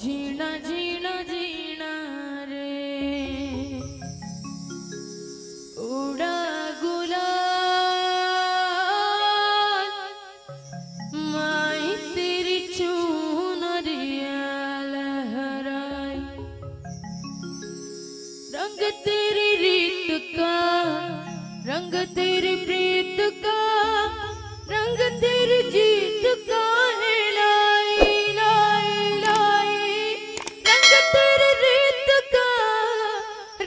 जीना जीना जीना रे उड़ा गुलाल माई तेरी चुनरिया लहराई रंग तेरी रीत का रंग तेरी प्रीत का रंग तेरी जीत का है लाई लाई लाई रंग तेरी रीत का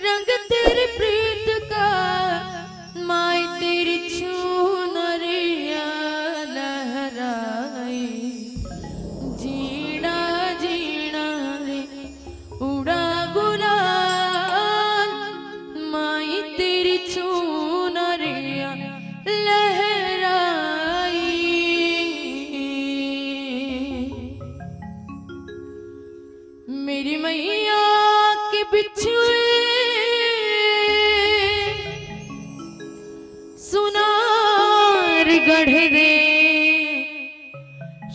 रंग तेरी प्रीत का माई तेरी चुनरिया लहराई जीना जीना रे उड़ा गुलाल माई तेरी चुनरिया लहराई मेरी मैया के बिछुए सुनार गढ़ दे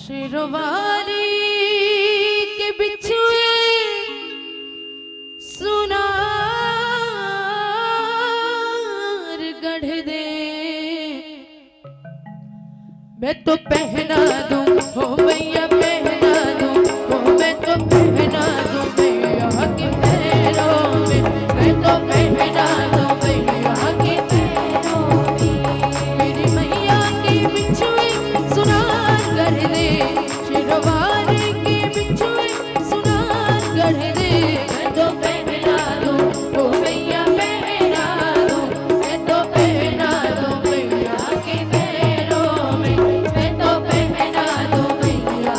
शेरवाली के बिछुए सुनार गढ़ दे मैं तो पहना दूं हो मैया पहना दूं हो मैं तो पहना दूं मैया के पैरों में मैं तो पहना दूं मैया के पैरों में मेरी मैया के बिछुए सुनार कर दे शेरवाली के बिछुए सुनार कर दे मैं तो पहना दूं हो मैया पहना दूं मैं तो पहना दूं मैया के पैरों में मैं तो पहना दूं मैया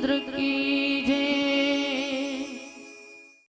की